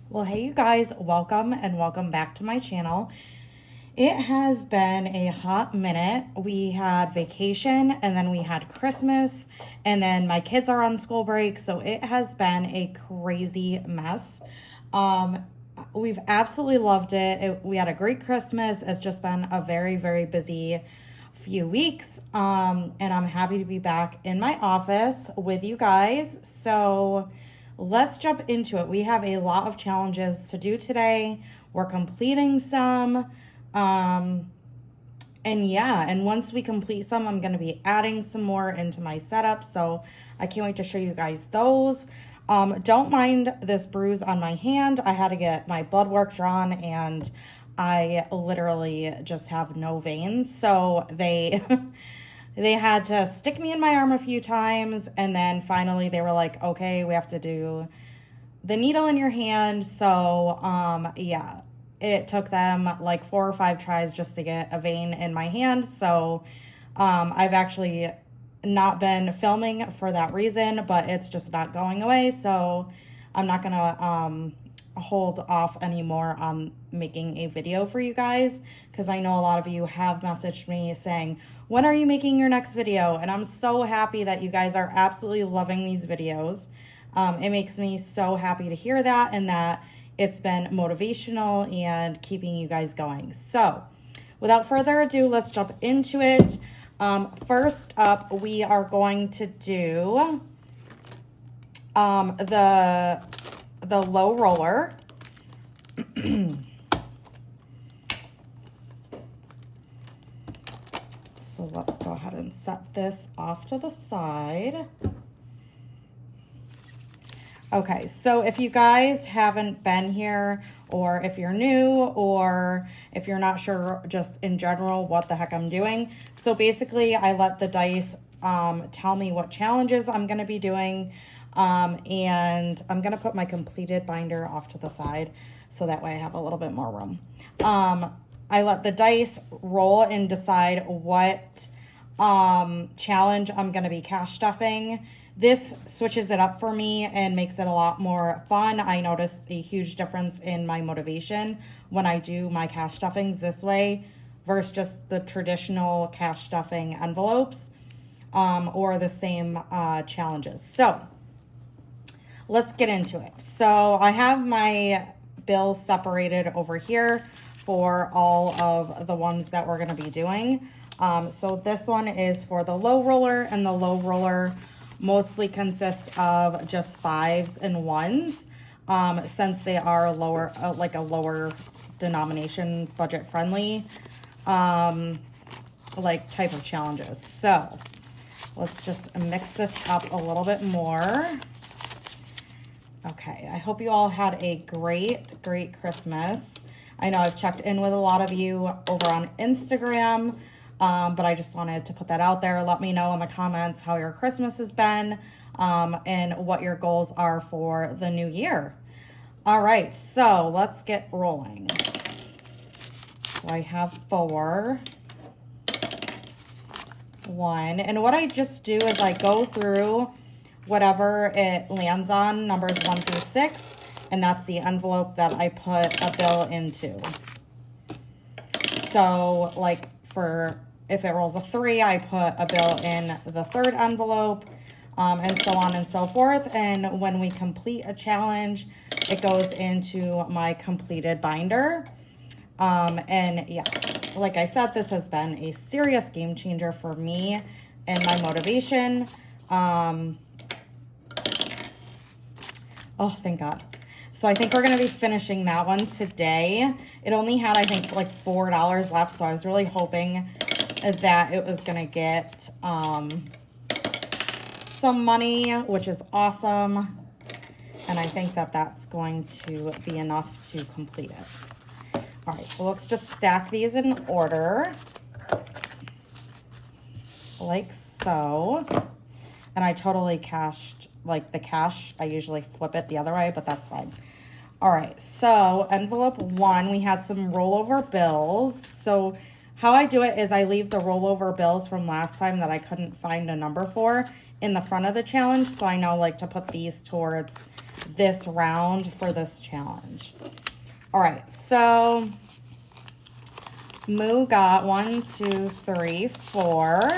Well, hey, you guys, welcome and welcome back to my channel. It has been a hot minute. We had vacation and then we had Christmas, and then my kids are on school break, so it has been a crazy mess. Um, we've absolutely loved it. We had a great Christmas. It's just been a very, very busy few weeks. And I'm happy to be back in my office with you guys. So let's jump into it. We have a lot of challenges to do today. We're completing some. And yeah, and once we complete some, I'm going to be adding some more into my setup. So I can't wait to show you guys those. Don't mind this bruise on my hand. I had to get my blood work drawn and I literally just have no veins. So they they had to stick me in my arm a few times, and then finally they were like, "Okay, we have to do the needle in your hand." So, yeah, it took them like 4 or 5 tries just to get a vein in my hand. So, I've actually not been filming for that reason, but it's just not going away. So, I'm not gonna hold off anymore on making a video for you guys, because I know a lot of you have messaged me saying, when are you making your next video? And I'm so happy that you guys are absolutely loving these videos. It makes me so happy to hear that, and that it's been motivational and keeping you guys going. So without further ado, let's jump into it. First up, we are going to do the low roller. So let's go ahead and set this off to the side. Okay, so if you guys haven't been here, or if you're new, or if you're not sure just in general what the heck I'm doing, so basically I let the dice tell me what challenges I'm going to be doing, and I'm going to put my completed binder off to the side so that way I have a little bit more room. I let the dice roll and decide what challenge I'm going to be cash stuffing. This switches it up for me and makes it a lot more fun. I notice a huge difference in my motivation when I do my cash stuffings this way versus just the traditional cash stuffing envelopes, or the same challenges. So let's get into it. So I have my bills separated over here for all of the ones that we're going to be doing. So this one is for the low roller, and the low roller mostly consists of just 5s and 1s, since they are lower, like a lower denomination, budget friendly, like type of challenges. So let's just mix this up a little bit more. Okay, I hope you all had a great Christmas. I know I've checked in with a lot of you over on Instagram, but I just wanted to put that out there. Let me know in the comments how your Christmas has been, and what your goals are for the new year. All right, so let's get rolling. So I have 4, 1, and what I just do is I go through whatever it lands on, numbers 1 through 6, and that's the envelope that I put a bill into. So like if it rolls a 3, I put a bill in the 3rd envelope, and so on and so forth. And when we complete a challenge, it goes into my completed binder. And yeah, like I said, this has been a serious game changer for me and my motivation. Oh, thank God. So I think we're going to be finishing that one today. It only had, I think, like $4 left, so I was really hoping that it was going to get some money, which is awesome. And I think that that's going to be enough to complete it. All right, so let's just stack these in order, like so. And I totally cashed, like the cash, I usually flip it the other way, but that's fine. All right, so envelope 1, we had some rollover bills. So how I do it is I leave the rollover bills from last time that I couldn't find a number for in the front of the challenge, so I know like to put these towards this round for this challenge. All right, so Moo got 1, 2, 3, 4.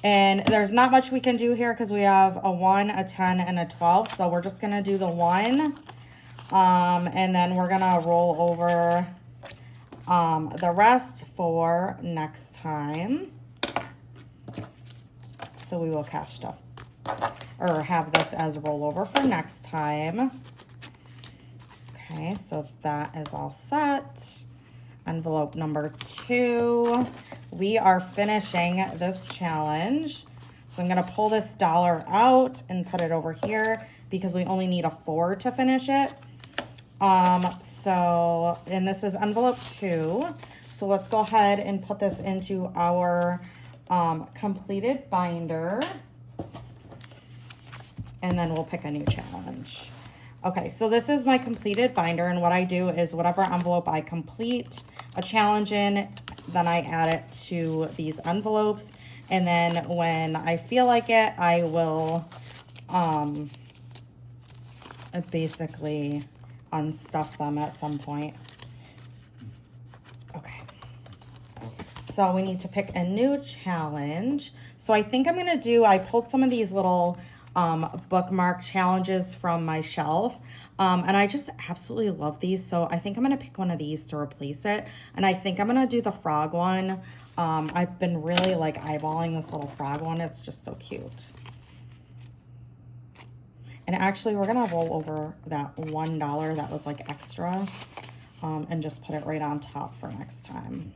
And there's not much we can do here because we have a 1, a 10, and a 12. So we're just going to do the 1. And then we're going to roll over the rest for next time. So we will cash stuff or have this as rollover for next time. Okay, so that is all set. Envelope number 2. We are finishing this challenge. So I'm going to pull this dollar out and put it over here because we only need a 4 to finish it. And this is envelope 2. So let's go ahead and put this into our completed binder. And then we'll pick a new challenge. Okay, so this is my completed binder, and what I do is whatever envelope I complete a challenge in, then I add it to these envelopes, and then when I feel like it, I will basically unstuff them at some point. Okay, so we need to pick a new challenge. So I think I'm gonna do, I pulled some of these little bookmark challenges from my shelf. And I just absolutely love these. So I think I'm going to pick one of these to replace it. And I think I'm going to do the frog one. I've been really like eyeballing this little frog one. It's just so cute. And actually we're going to roll over that $1 that was like extra and just put it right on top for next time.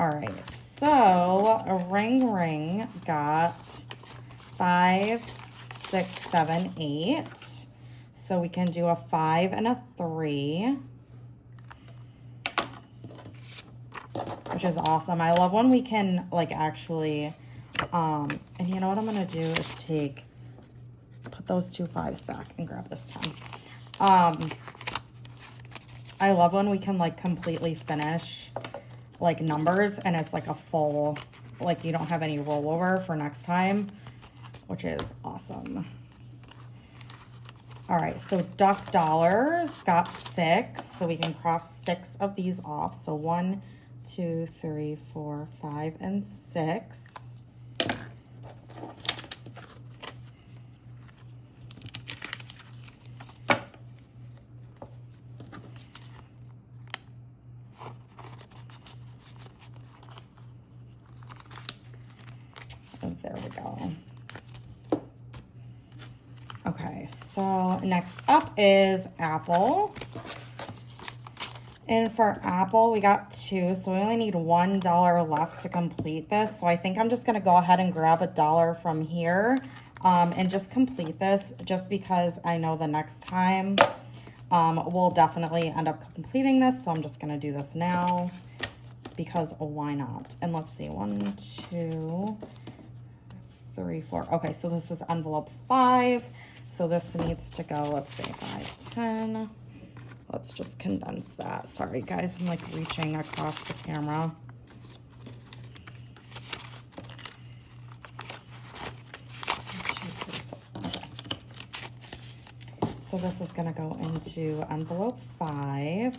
All right, so a ring got 5, 6, 7, 8. So we can do a 5 and a 3, which is awesome. I love when we can like actually, and you know what I'm gonna do is put those 2 5s back and grab this 10. I love when we can like completely finish like numbers and it's like a full, like you don't have any rollover for next time, which is awesome. All right, so duck dollars got 6, so we can cross 6 of these off. So 1, 2, 3, 4, 5, and 6. There we go. Okay, so next up is Apple. And for Apple, we got 2, so we only need $1 left to complete this. So I think I'm just gonna go ahead and grab $1 from here and just complete this, just because I know the next time we'll definitely end up completing this. So I'm just gonna do this now because why not? And let's see, 1, 2, 3, 4. Okay, so this is envelope 5. So this needs to go, let's say 5, 10. Let's just condense that. Sorry guys, I'm like reaching across the camera. So this is gonna go into envelope 5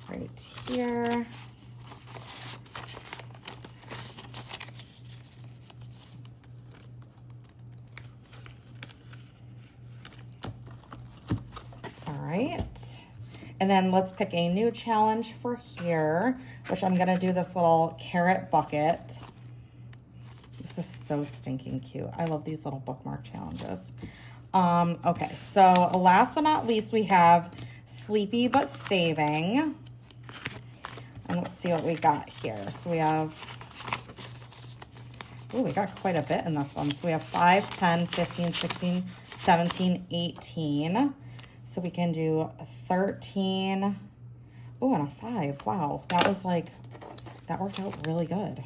right here. And then let's pick a new challenge for here, which I'm gonna do this little carrot bucket. This is so stinking cute. I love these little bookmark challenges. Okay, so last but not least, we have Sleepy But Saving. And let's see what we got here. So we have, oh, we got quite a bit in this one. So we have 5, 10, 15, 16, 17, 18. So we can do 13. Oh, and a 5. Wow, that was like, that worked out really good.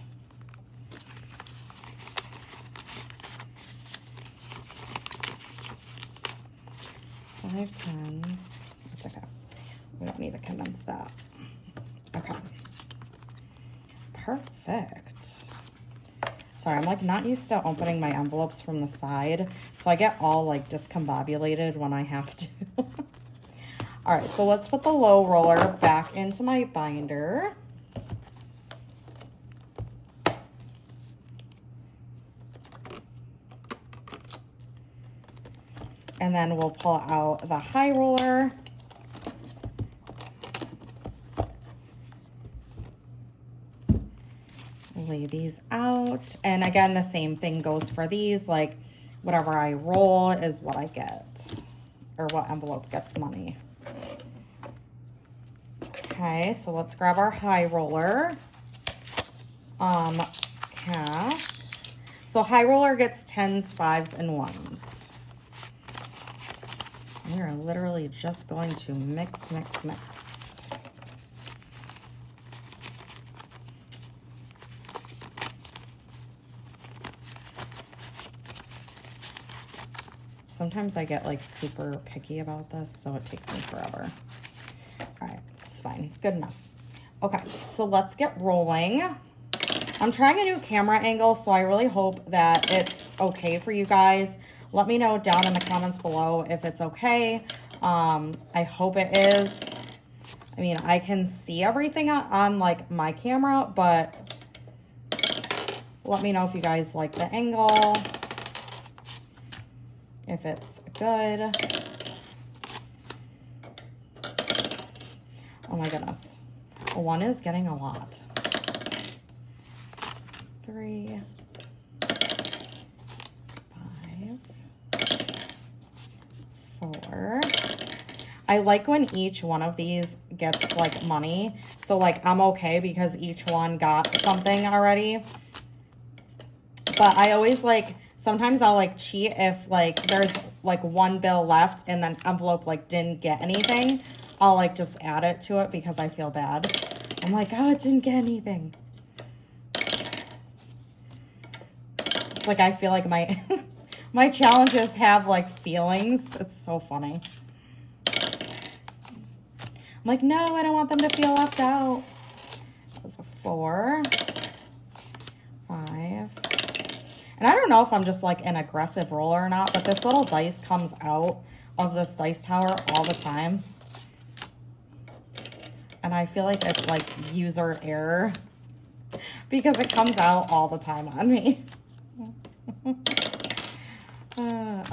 Five, 10. It's okay. We don't need to condense that. Okay. Perfect. Sorry, I'm like not used to opening my envelopes from the side. So I get all like discombobulated when I have to. All right, so let's put the low roller back into my binder. And then we'll pull out the high roller. Lay these out. And again, the same thing goes for these. Like whatever I roll is what I get, or what envelope gets money. Okay, so let's grab our high roller. Cash. So high roller gets 10s, 5s, and 1s. We're literally just going to mix, mix, mix. Sometimes I get like super picky about this, so it takes me forever. All right, it's fine. Good enough. Okay, so let's get rolling. I'm trying a new camera angle, so I really hope that it's okay for you guys. Let me know down in the comments below if it's okay. I hope it is. I mean, I can see everything on like my camera, but let me know if you guys like the angle, if it's good. Oh my goodness. One is getting a lot. 3, 4. I like when each one of these gets like money. So like I'm okay because each one got something already. But I always like, sometimes I'll like cheat if like there's like one bill left and then envelope like didn't get anything. I'll like just add it to it because I feel bad. I'm like, oh, it didn't get anything. It's like I feel like my my challenges have like feelings. It's so funny. I'm like, no, I don't want them to feel left out. That's a 4, 5. And I don't know if I'm just like an aggressive roller or not, but this little dice comes out of this dice tower all the time. And I feel like it's like user error because it comes out all the time on me.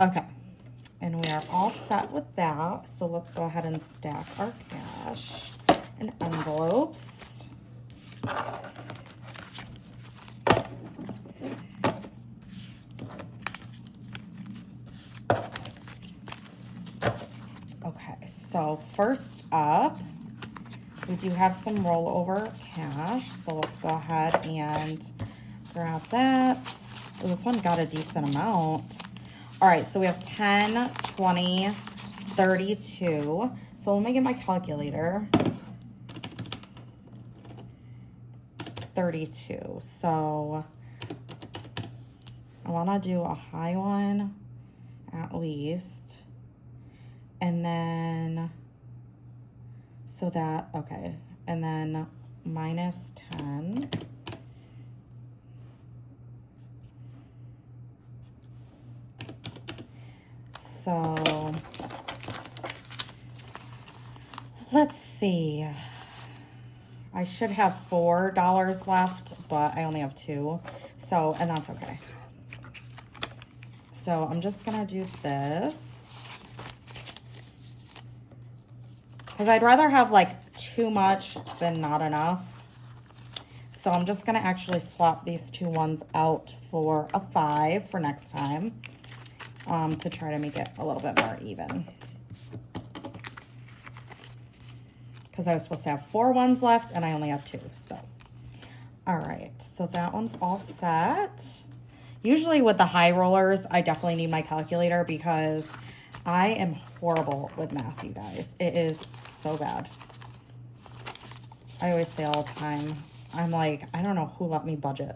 Okay. And we are all set with that. So let's go ahead and stack our cash and envelopes. Okay, so first up, we do have some rollover cash. So let's go ahead and grab that. Oh, this one got a decent amount. All right, so we have 10, 20, 32. So let me get my calculator. 32. So I want to do a high one at least. And then, so that, okay. And then minus 10. So let's see. I should have $4 left, but I only have 2. So, and that's okay. So I'm just gonna do this because I'd rather have like too much than not enough. So I'm just gonna actually swap these 2 ones out for a 5 for next time. To try to make it a little bit more even. Because I was supposed to have 4 ones left and I only have 2, so. All right, so that one's all set. Usually with the high rollers, I definitely need my calculator because I am horrible with math, you guys. It is so bad. I always say all the time, I'm like, I don't know who let me budget.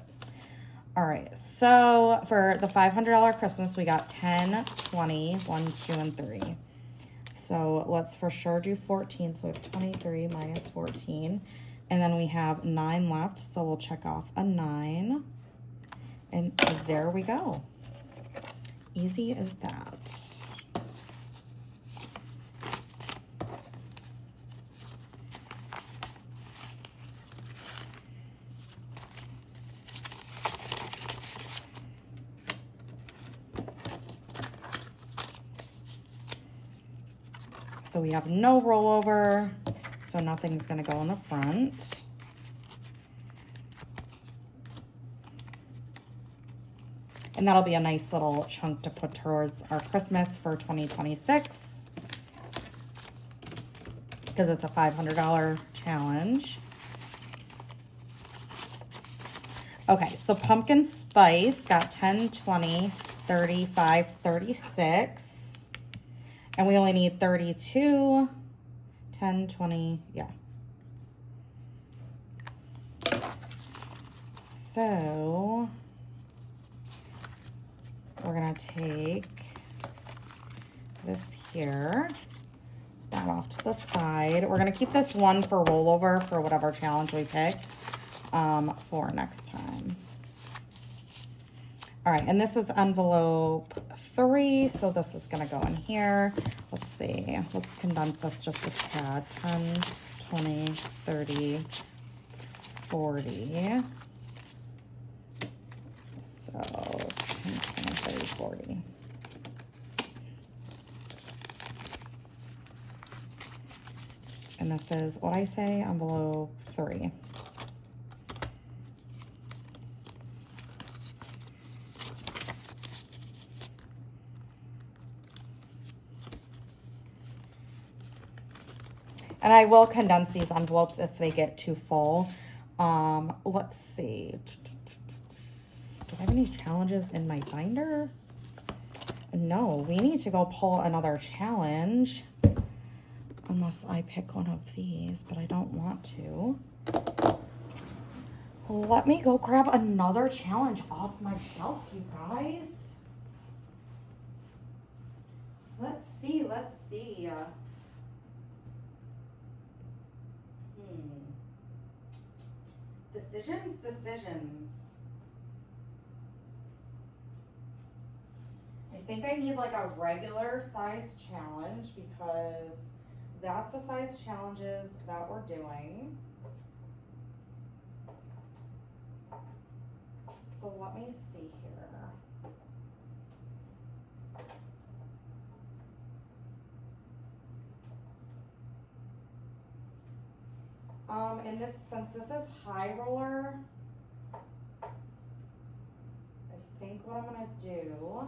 All right, so for the $500 Christmas, we got 10, 20, 1, 2, and 3. So let's for sure do 14. So we have 23 minus 14. And then we have 9 left, so we'll check off a 9. And there we go. Easy as that. So we have no rollover, so nothing's gonna go in the front. And that'll be a nice little chunk to put towards our Christmas for 2026. Because it's a $500 challenge. Okay, so pumpkin spice got 10, 20, 35, 36. And we only need 32, 10, 20, yeah. So we're gonna take this here, that off to the side. We're gonna keep this one for rollover for whatever challenge we pick for next time. All right, and this is envelope 3, so this is gonna go in here. Let's see, let's condense this just a tad. 10, 20, 30, 40. So 10, 20, 30, 40. And this is what I say, envelope 3. And I will condense these envelopes if they get too full. Let's see. Do I have any challenges in my binder? No, we need to go pull another challenge. Unless I pick one of these, but I don't want to. Let me go grab another challenge off my shelf, you guys. Let's see, let's see. Decisions. I think I need like a regular size challenge because that's the size challenges that we're doing. So let me see here. And this, since this is high roller, I think what I'm gonna do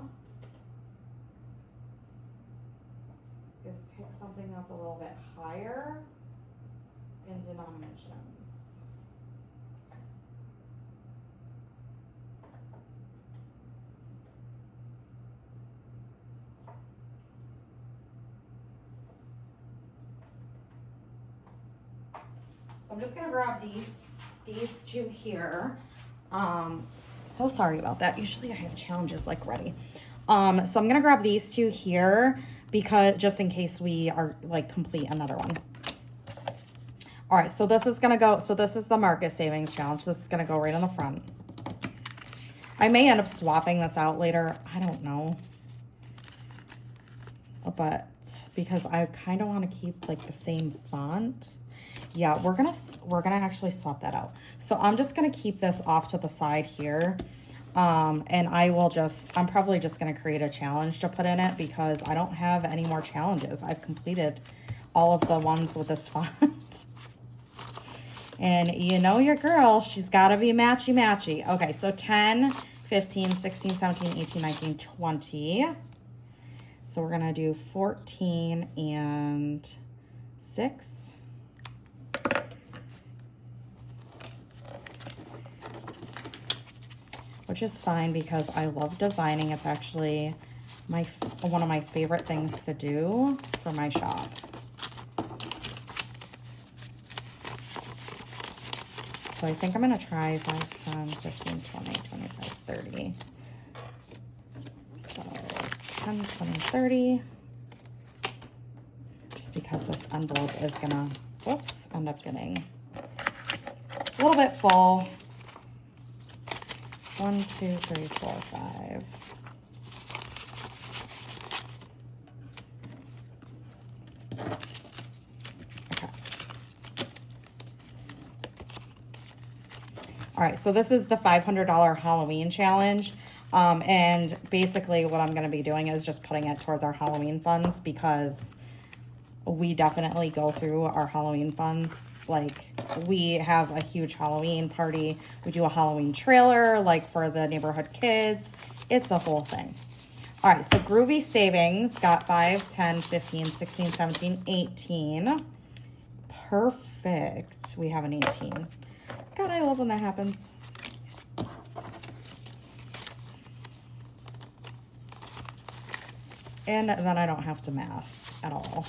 is pick something that's a little bit higher in denominations. So I'm just gonna grab these two here. So sorry about that. Usually I have challenges like ready. So I'm gonna grab these two here because just in case we are like complete another one. All right, so this is gonna go, so this is the market savings challenge. This is gonna go right on the front. I may end up swapping this out later. I don't know. But because I kind of want to keep like the same font. Yeah, we're gonna actually swap that out. So I'm just gonna keep this off to the side here. And I'm probably just gonna create a challenge to put in it because I don't have any more challenges. I've completed all of the ones with this font. And you know your girl, she's gotta be matchy-matchy. Okay, so 10, 15, 16, 17, 18, 19, 20. So we're gonna do 14 and 6. Which is fine because I love designing. It's actually one of my favorite things to do for my shop. So I think I'm gonna try 5, 10, 15, 20, 25, 30. So 10, 20, 30. Just because this envelope is gonna, whoops, end up getting a little bit full. 1, 2, 3, 4, 5. All right, so this is the $500 Halloween challenge. And basically what I'm going to be doing is just putting it towards our Halloween funds, because we definitely go through our Halloween funds. Like, we have a huge Halloween party. We do a Halloween trailer, like, for the neighborhood kids. It's a whole thing. All right, so Groovy Savings got 5, 10, 15, 16, 17, 18. Perfect. We have an 18. God, I love when that happens. And then I don't have to math at all.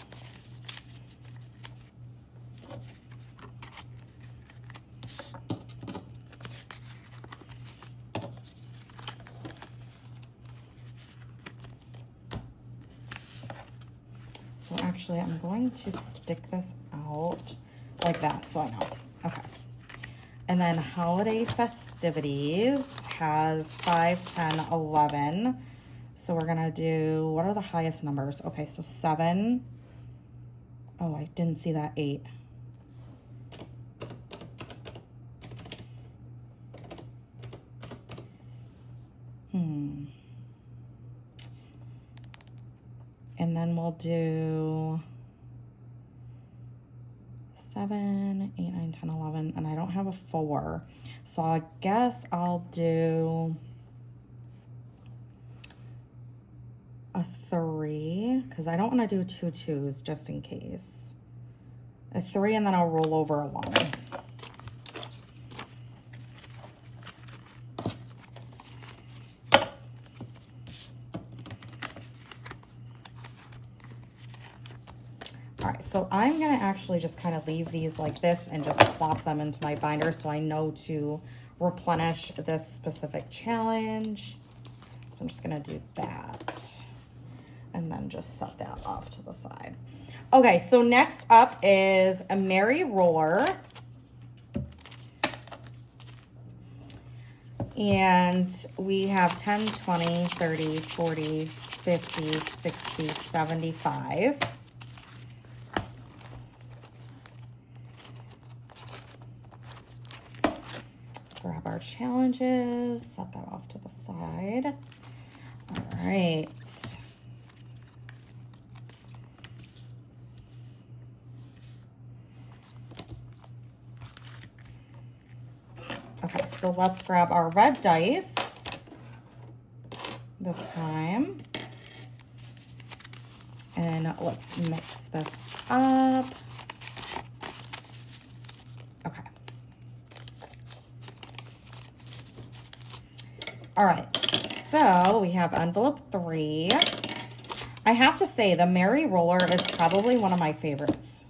So actually, I'm going to stick this out like that so I know. Okay. And then Holiday Festivities has 5, 10, 11. So we're going to do, what are the highest numbers? Okay, so 7. Oh, I didn't see that. 8. And then we'll do 7, 8, 9, 10, 11, and I don't have a 4. So I guess I'll do a 3, because I don't want to do 2 2s just in case. A 3, and then I'll roll over a 1. All right, so I'm going to actually just kind of leave these like this and just plop them into my binder so I know to replenish this specific challenge. So I'm just going to do that and then just set that off to the side. Okay, so next up is a Merry Roller. And we have 10, 20, 30, 40, 50, 60, 75. Grab our challenges, set that off to the side. All right. Okay, so let's grab our red dice this time. And let's mix this up. Okay. All right, so we have envelope 3. I have to say the Merry Roller is probably one of my favorites.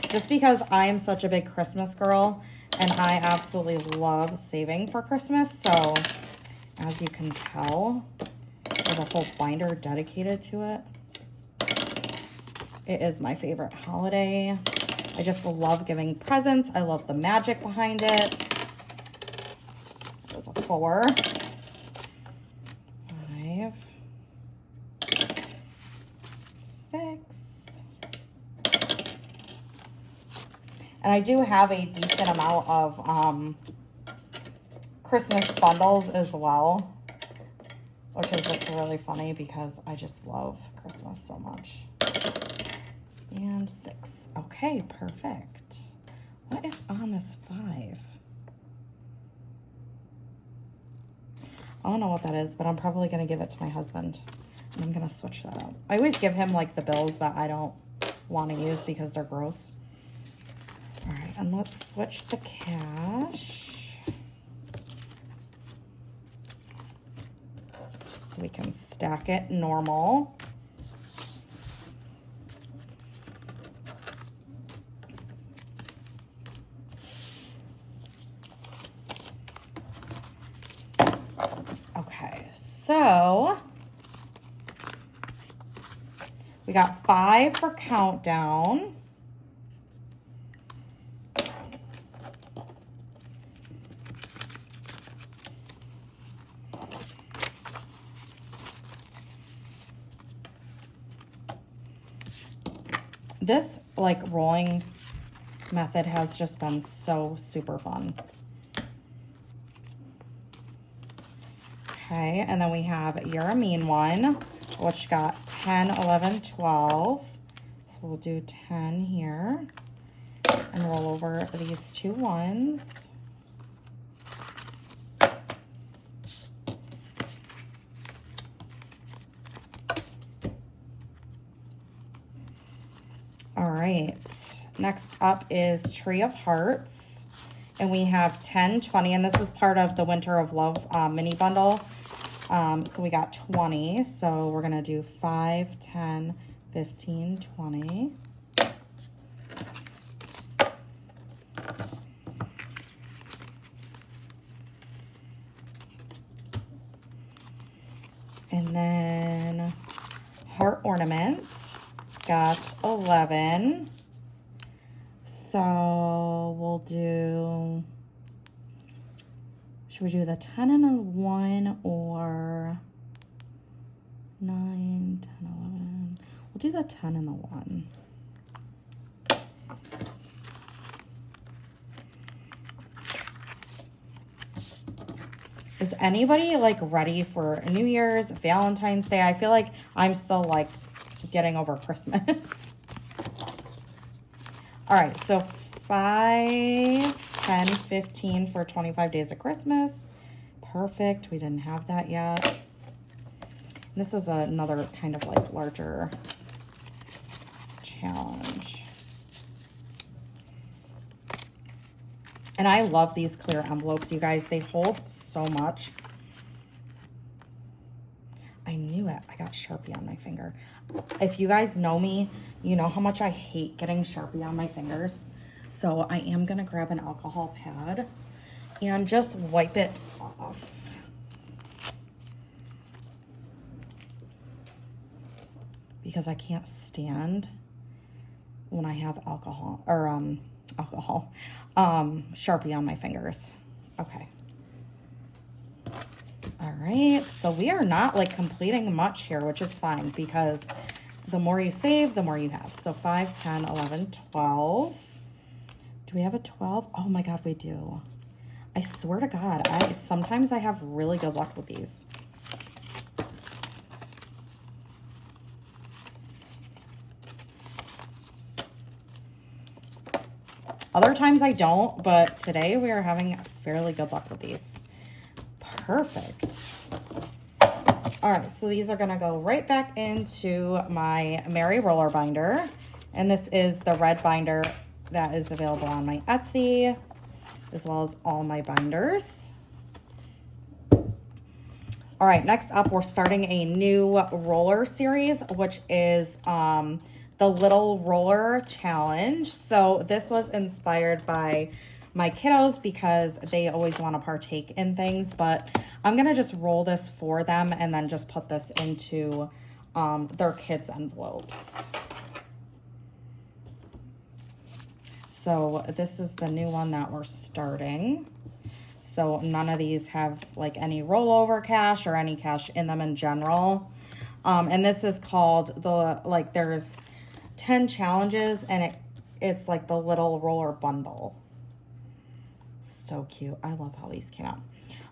Just because I am such a big Christmas girl and I absolutely love saving for Christmas. So as you can tell, there's a whole binder dedicated to it. It is my favorite holiday. I just love giving presents. I love the magic behind it. There's a 4. 5. 6. And I do have a decent amount of Christmas bundles as well, which is just really funny because I just love Christmas so much. And 6. Okay, perfect. What is on this 5? I don't know what that is, but I'm probably going to give it to my husband. And I'm going to switch that out. I always give him like the bills that I don't want to use because they're gross. All right, and let's switch the cash so we can stack it normal. Okay, so we got 5 for countdown. this like rolling method has just been so super fun. Okay, and then we have You're a Mean One, which got 10, 11, 12. So we'll do 10 here and roll over these 2 ones. All right, next up is Tree of Hearts, and we have 10, 20, and this is part of the Winter of Love mini bundle. So we got 20, so we're gonna do 5, 10, 15, 20. And then Heart Ornament got 11. So we'll do, should we do the 10 and a 1 or 9, 10, 11? We'll do the 10 and the 1. Is anybody like ready for New Year's, Valentine's Day? I feel like I'm still like getting over Christmas. All right, so 5, 10, 15 for 25 days of Christmas. Perfect. We didn't have that yet. This is another kind of like larger challenge. And I love these clear envelopes, you guys. They hold so much. I knew it. I got Sharpie on my finger. If you guys know me, you know how much I hate getting Sharpie on my fingers. So I am going to grab an alcohol pad and just wipe it off. Because I can't stand when I have alcohol or Sharpie on my fingers. Okay. All right, so we are not like completing much here, which is fine because the more you save, the more you have. So 5, 10, 11, 12. Do we have a 12? Oh my God, we do. I swear to God, sometimes I have really good luck with these. Other times I don't, but today we are having fairly good luck with these. Perfect. All right, so these are gonna go right back into my Merry Roller binder. And this is the red binder that is available on my Etsy, as well as all my binders. All right, next up, we're starting a new roller series, which is the Little Roller Challenge. So this was inspired by my kiddos because they always want to partake in things, but I'm going to just roll this for them and then just put this into their kids' envelopes. So this is the new one that we're starting. So none of these have like any rollover cash or any cash in them in general. And this is called there's 10 challenges and it's like the Little Roller bundle. So cute. I love how these came out.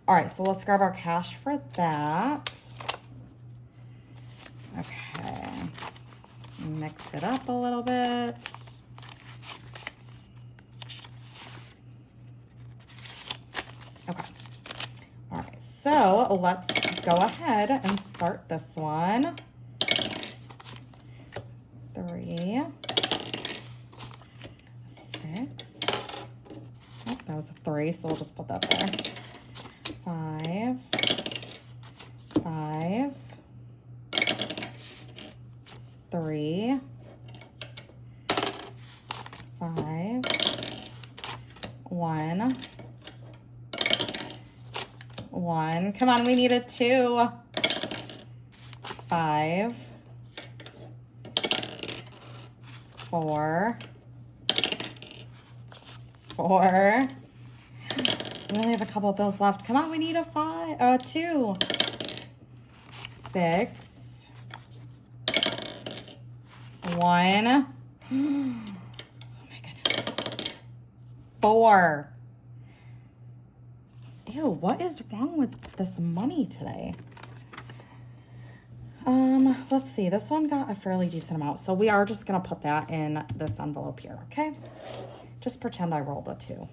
All right, so let's grab our cash for that. Okay. Mix it up a little bit. Okay. All right, so let's go ahead and start this one. 3, 6. Oh, that was a 3, so we'll just put that there. 5, 5, 3, 5, 1, 1. Come on, we need a 2. 5, 4, 4. We only have a couple of bills left. Come on, we need a 2. 6, 1. Oh my goodness. 4. Ew, what is wrong with this money today? Let's see. This one got a fairly decent amount. So we are just going to put that in this envelope here, okay? Just pretend I rolled a 2.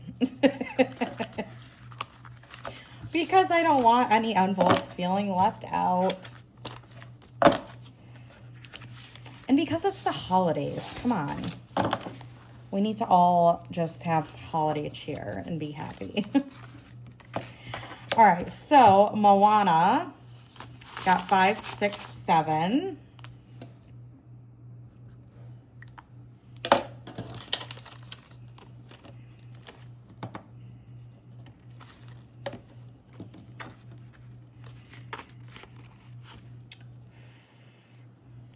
Because I don't want any envelopes feeling left out. And because it's the holidays, come on. We need to all just have holiday cheer and be happy. All right, so Moana got 5, 6, 7.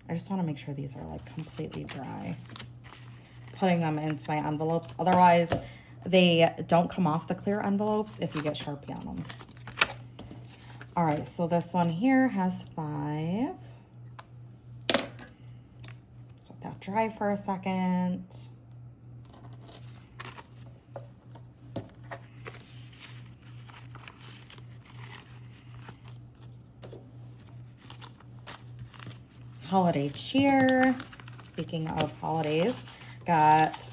I just want to make sure these are like completely dry. Putting them into my envelopes. Otherwise, they don't come off the clear envelopes if you get Sharpie on them. All right, so this one here has 5. Let's let that dry for a second. Holiday cheer. Speaking of holidays, got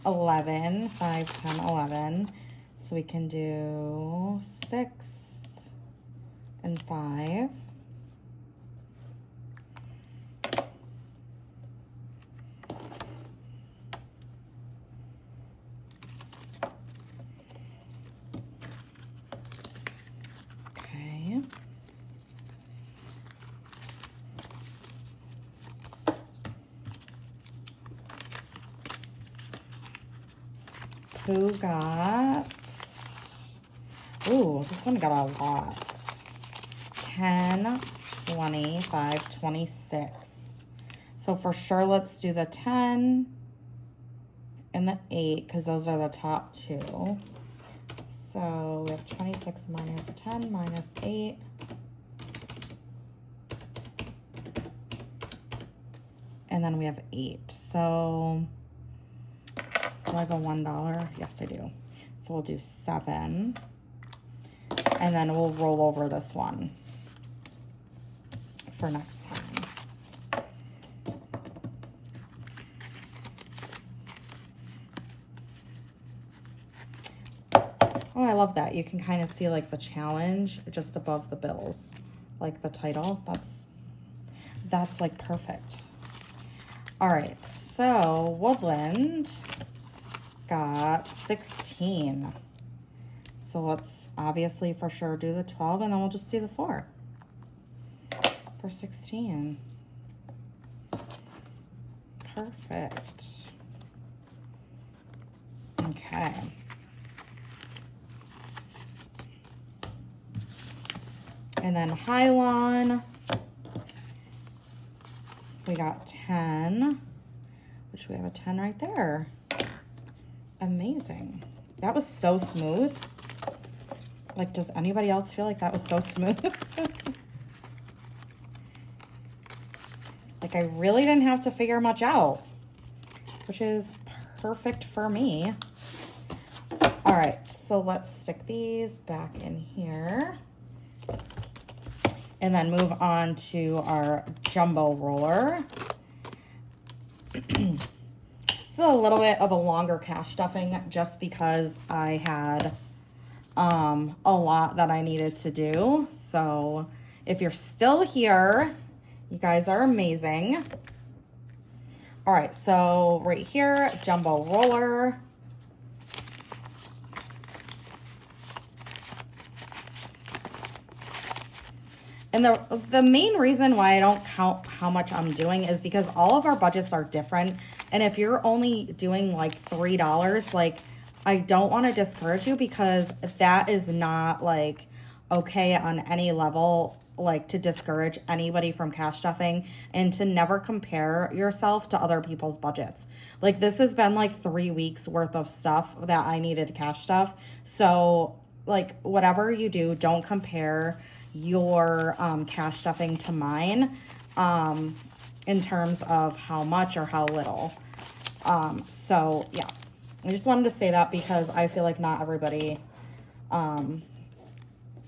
11, 5, 10, 11. So we can do 6 and 5. Okay. Who got, ooh, this one got a lot. 10, 25, 26. So for sure, let's do the 10 and the 8 because those are the top 2. So we have 26 minus 10 minus 8. And then we have 8. So do I have a $1? Yes, I do. So we'll do 7. And then we'll roll over this one for next time. Oh, I love that. You can kind of see like the challenge just above the bills, like the title. That's like perfect. All right, so Woodland got 16. So let's obviously for sure do the 12 and then we'll just do the 4 for 16. Perfect. Okay. And then Hylon, we got 10, which we have a 10 right there. Amazing. That was so smooth. Like, does anybody else feel like that was so smooth? Like, I really didn't have to figure much out, which is perfect for me. All right, so let's stick these back in here. And then move on to our jumbo roller. This is a little bit of a longer cash stuffing just because I had a lot that I needed to do. So if you're still here, you guys are amazing. All right, so right here, jumbo roller. And the main reason why I don't count how much I'm doing is because all of our budgets are different. And if you're only doing like $3, like I don't want to discourage you because that is not like okay on any level, like to discourage anybody from cash stuffing and to never compare yourself to other people's budgets. Like this has been like 3 weeks worth of stuff that I needed cash stuff. So like whatever you do, don't compare your cash stuffing to mine in terms of how much or how little. So yeah, I just wanted to say that because I feel like not everybody,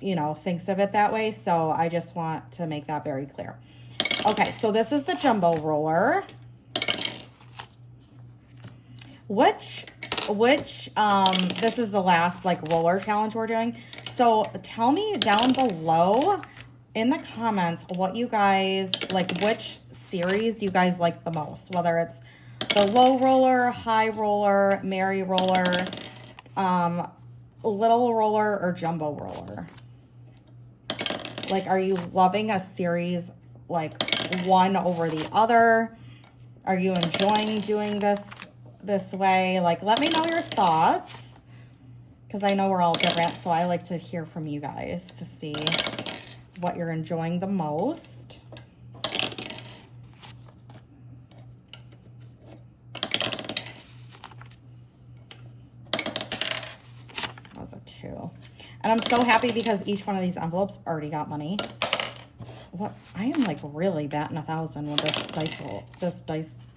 you know, thinks of it that way. So I just want to make that very clear. Okay, so this is the jumbo roller. Which, this is the last like roller challenge we're doing. So tell me down below in the comments what you guys like, which series you guys like the most, whether it's the low roller, high roller, merry roller, little roller, or jumbo roller. Like, are you loving a series like one over the other? Are you enjoying doing this way? Like, let me know your thoughts, because I know we're all different, so I like to hear from you guys to see what you're enjoying the most. That was a 2. And I'm so happy because each one of these envelopes already got money. What? I am like really batting 1,000 with this dice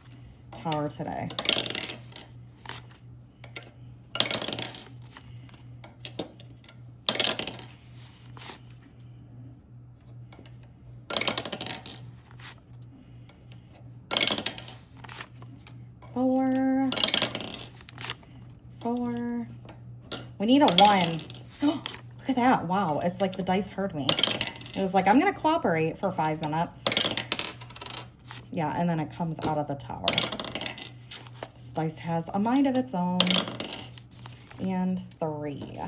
tower today. Four. We need a 1. Look at that. Wow. It's like the dice heard me. It was like, I'm going to cooperate for 5 minutes. Yeah, and then it comes out of the tower. This dice has a mind of its own. And 3.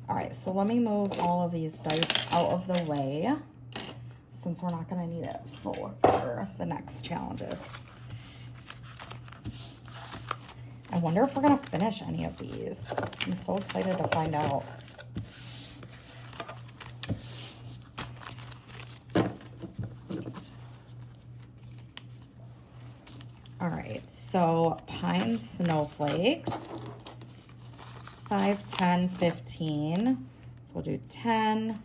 All right, so let me move all of these dice out of the way, since we're not going to need it for the next challenges. I wonder if we're going to finish any of these. I'm so excited to find out. All right, so Pine Snowflakes, 5, 10, 15. So we'll do 10,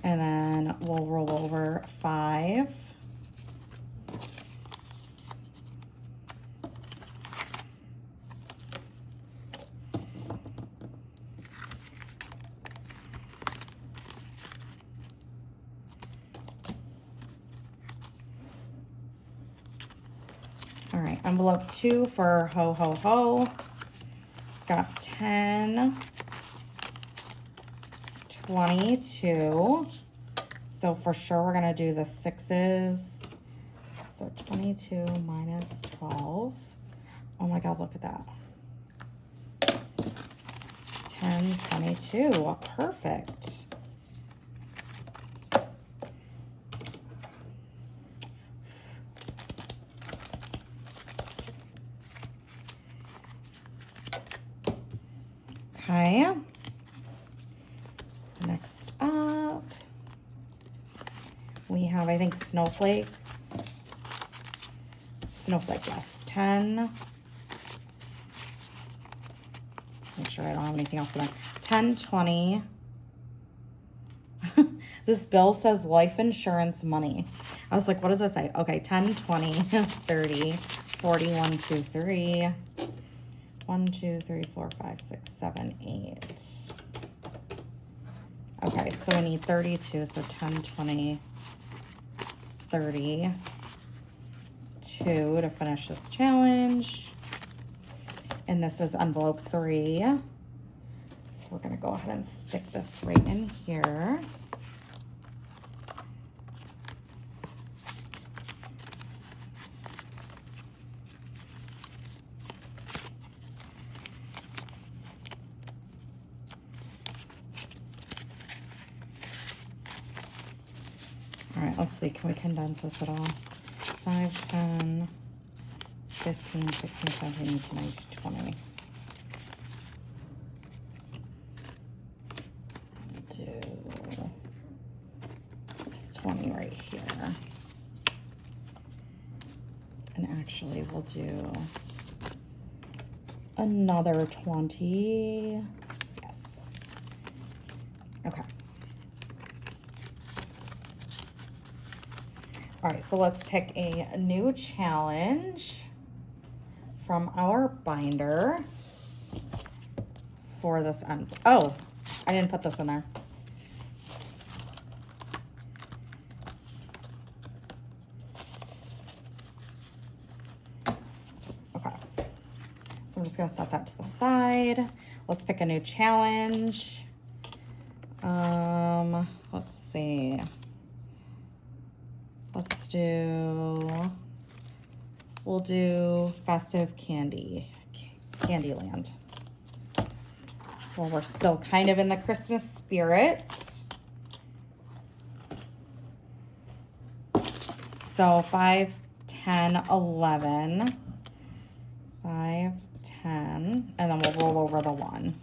and then we'll roll over 5. All right, envelope 2 for Ho Ho Ho. Got 10, 22. So for sure we're gonna do the 6s. So 22 minus 12. Oh my God, look at that. 10, 22, perfect. Okay, next up, we have, I think, snowflakes. Snowflake, yes, 10. Make sure I don't have anything else in there. 10, 20. This bill says life insurance money. I was like, what does that say? Okay, 10, 20, 30, 40, 1, 2, 3. 1, 2, 3, 4, 5, 6, 7, 8. Okay, so we need 32. So 10, 20, 30. 2 to finish this challenge. And this is envelope 3. So we're going to go ahead and stick this right in here. All right, let's see. Can we condense this at all? 5, 10, 15, 16, 17, 18, 19, 20. Do this 20 right here. And actually, we'll do another 20. Yes. Okay. All right, so let's pick a new challenge from our binder for this end. Oh, I didn't put this in there. Okay, so I'm just gonna set that to the side. Let's pick a new challenge. Let's see. We'll do Festive Candyland. Well, we're still kind of in the Christmas spirit. So 5, 10, 11. 5, 10, and then we'll roll over the 1.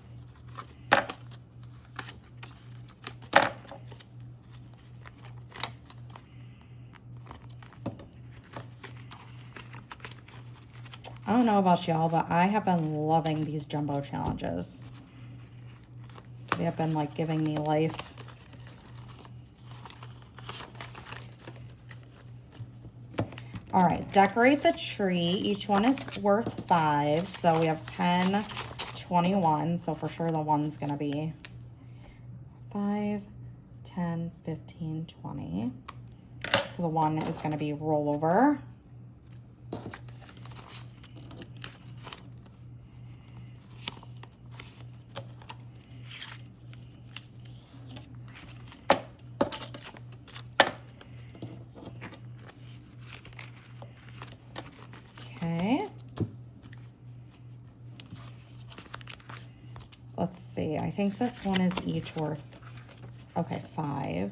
I don't know about y'all, but I have been loving these jumbo challenges. They have been like giving me life. All right, decorate the tree. Each one is worth 5. So we have 10, 21. So for sure the 1's gonna be 5, 10, 15, 20. So the 1 is gonna be rollover. Okay. Let's see. I think this one is each worth, okay, 5.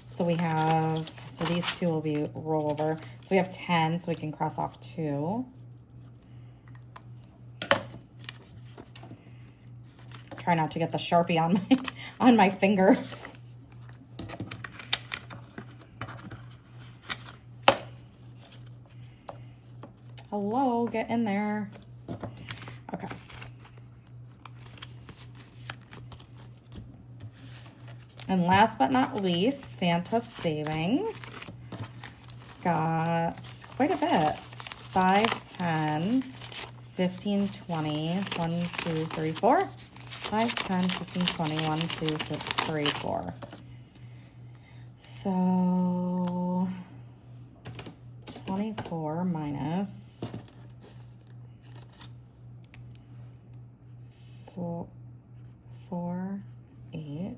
So we have, so these 2 will be rollover. So we have 10, so we can cross off 2. Try not to get the Sharpie on my fingers. Hello, get in there. Okay. And last but not least, Santa Savings. Got quite a bit. 5, 10, 15, 20, 1, 2, 3, 4. 5, 10, 15, 20, 1, 2, 3, 4. So 24 minus 4, 8,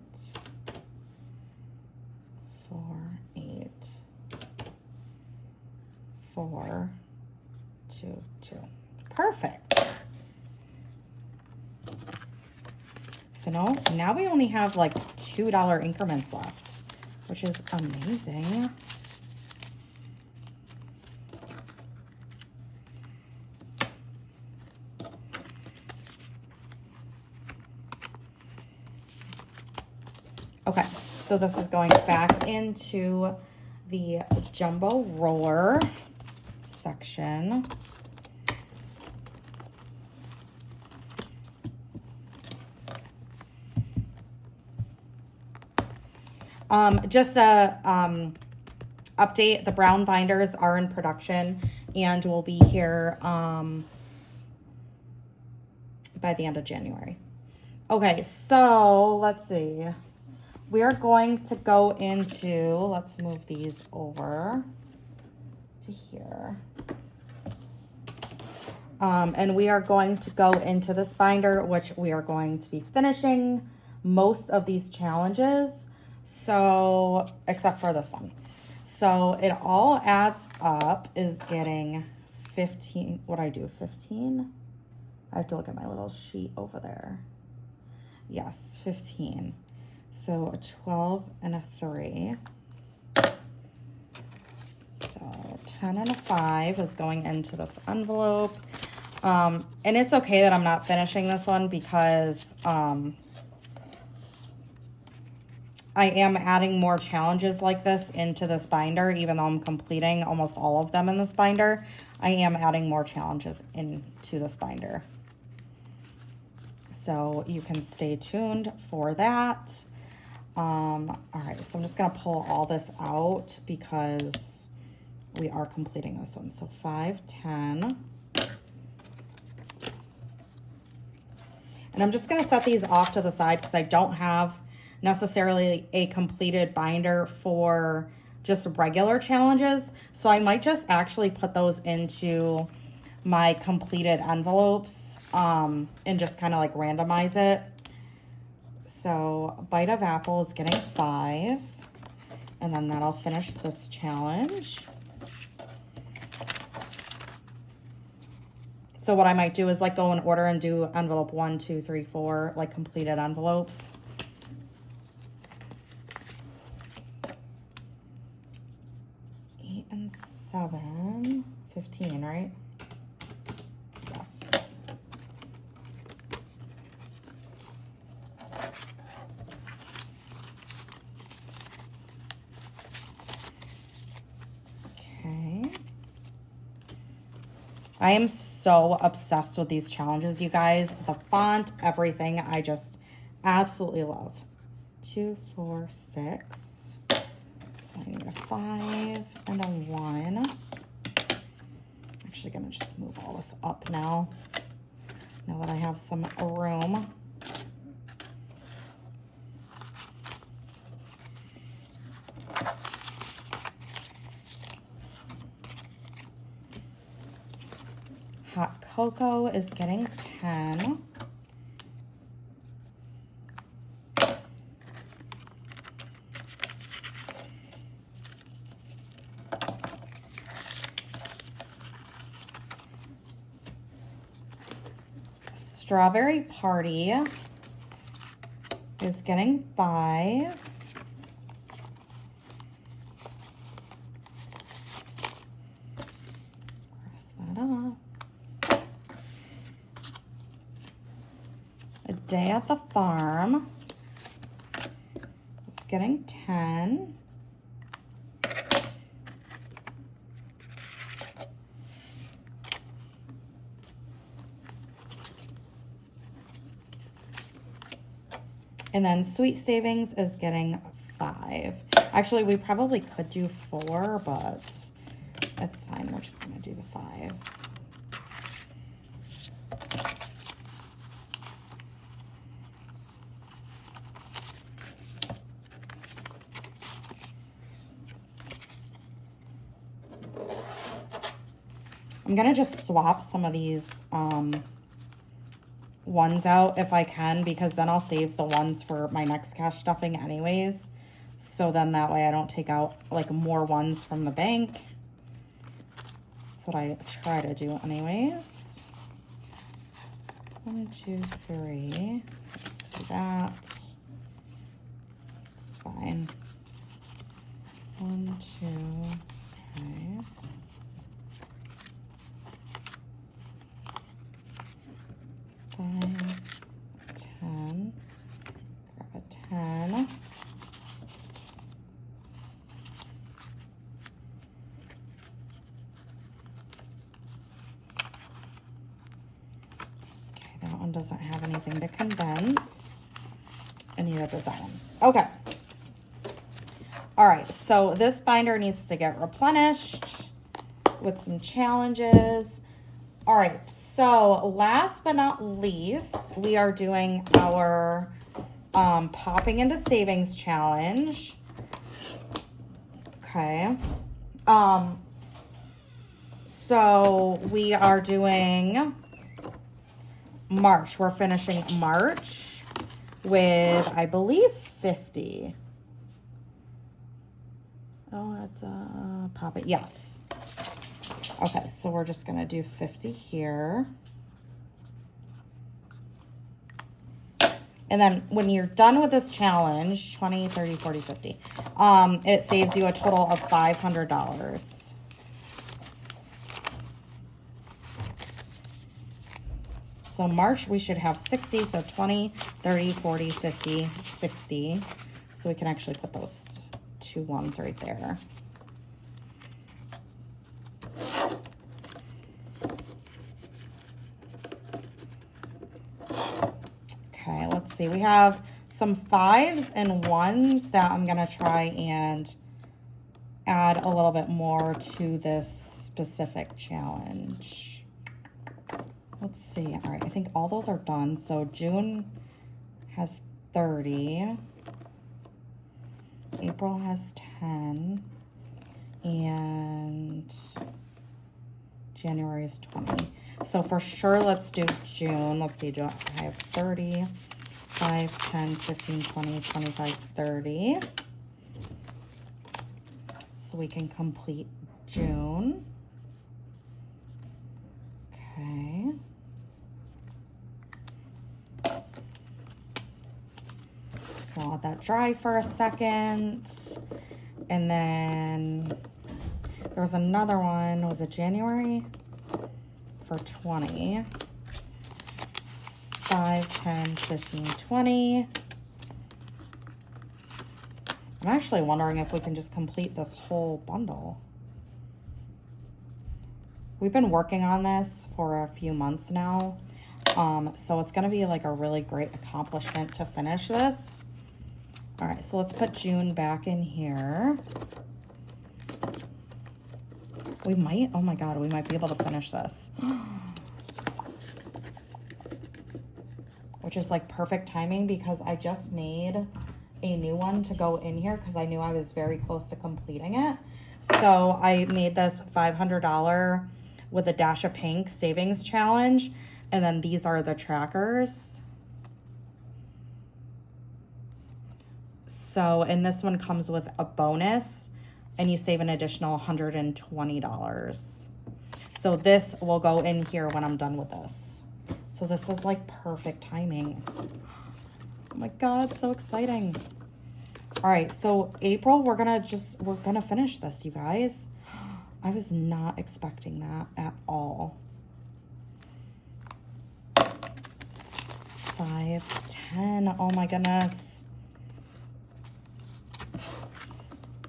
4, 2, 2. Perfect. So now we only have like $2 increments left, which is amazing. Okay, so this is going back into the jumbo roller section. Just a update, the brown binders are in production and will be here by the end of January. Okay, so let's see. We are going to go into, let's move these over to here. And we are going to go into this binder, which we are going to be finishing most of these challenges. So, except for this one. So it all adds up is getting 15. What'd I do? 15? I have to look at my little sheet over there. Yes, 15. So a 12 and a 3. So 10 and a 5 is going into this envelope. And it's okay that I'm not finishing this one because I am adding more challenges like this into this binder, even though I'm completing almost all of them in this binder. I am adding more challenges into this binder. So you can stay tuned for that. All right, so I'm just gonna pull all this out because we are completing this one. So 5, 10. And I'm just going to set these off to the side because I don't have necessarily a completed binder for just regular challenges. So I might just actually put those into my completed envelopes and just kind of like randomize it. So Bite of Apple is getting 5. And then that'll finish this challenge. So what I might do is like go in order and do envelope 1, 2, 3, 4, like completed envelopes. Eight and 7, 15, right? Yes. Okay. I am so obsessed with these challenges, you guys. The font, everything, I just absolutely love. 2, 4, 6. So I need a 5 and a 1. Actually gonna just move all this up now that I have some room. Hot Cocoa is getting 10. Strawberry Party is getting 5. Cross that off. A Day at the Farm is getting 10. And then Sweet Savings is getting 5. Actually, we probably could do 4, but that's fine. We're just going to do the 5. I'm going to just swap some of these ones out if I can, because then I'll save the ones for my next cash stuffing anyways. So then that way I don't take out like more ones from the bank. That's what I try to do anyways. 1, 2, 3. Just do that. It's fine. 1, 2, okay. 5, 10, grab a 10. Okay, that one doesn't have anything to condense, and neither does that one. Okay. All right, so this binder needs to get replenished with some challenges. All right, so last but not least, we are doing our popping into savings challenge. Okay. So we are doing March. We're finishing March with, I believe, 50. Oh, that's pop it. Yes. Okay, so we're just going to do 50 here. And then when you're done with this challenge, 20, 30, 40, 50, it saves you a total of $500. So March, we should have 60, so 20, 30, 40, 50, 60. So we can actually put those two ones right there. Okay, let's see. We have some 5s and 1s that I'm going to try and add a little bit more to this specific challenge. Let's see. All right, I think all those are done. So June has 30. April has 10. And January is 20. So for sure, let's do June. Let's see, do I have 30, 5, 10, 15, 20, 25, 30. So we can complete June. Okay. Just gonna let that dry for a second. And then there was another one, was it January? For 20. 5, 10, 15, 20. I'm actually wondering if we can just complete this whole bundle. We've been working on this for a few months now. So it's gonna be like a really great accomplishment to finish this. All right, so let's put June back in here. We might, oh my God, we might be able to finish this. Which is like perfect timing because I just made a new one to go in here because I knew I was very close to completing it. So I made this $500 with a dash of pink savings challenge. And then these are the trackers. So, and this one comes with a bonus and you save an additional $120. So this will go in here when I'm done with this. So this is like perfect timing. Oh my God, so exciting. All right, so April, we're gonna finish this, you guys. I was not expecting that at all. 5, 10, oh my goodness.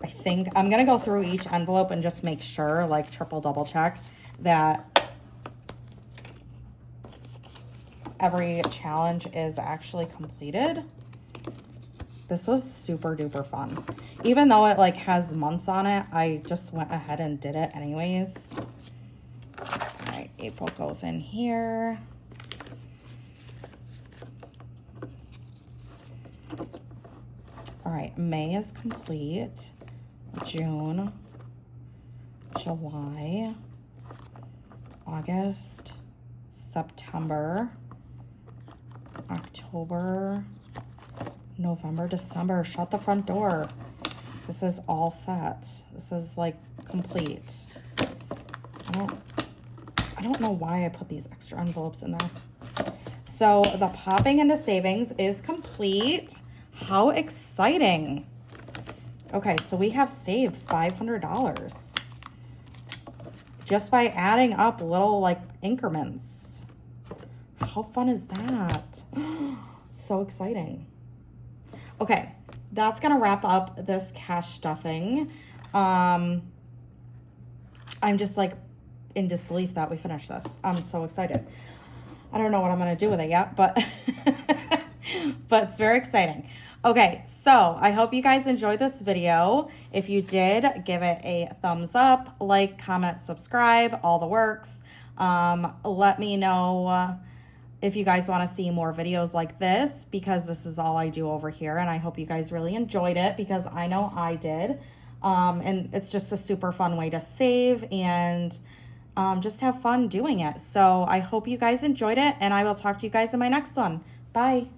I think I'm gonna go through each envelope and just make sure, like triple double check that every challenge is actually completed. This was super duper fun. Even though it like has months on it, I just went ahead and did it anyways. All right, April goes in here. All right, May is complete. June, July, August, September, October, November, December. Shut the front door. This is all set. This is like complete. I don't know why I put these extra envelopes in there. So the popping into savings is complete. How exciting. Okay, so we have saved $500 just by adding up little like increments. How fun is that? So exciting. Okay, that's gonna wrap up this cash stuffing. I'm just like in disbelief that we finished this. I'm so excited. I don't know what I'm gonna do with it yet, but but it's very exciting. Okay, so I hope you guys enjoyed this video. If you did, give it a thumbs up, like, comment, subscribe, all the works. Let me know if you guys want to see more videos like this, because this is all I do over here, and I hope you guys really enjoyed it because I know I did. And it's just a super fun way to save and just have fun doing it. So I hope you guys enjoyed it, and I will talk to you guys in my next one. Bye.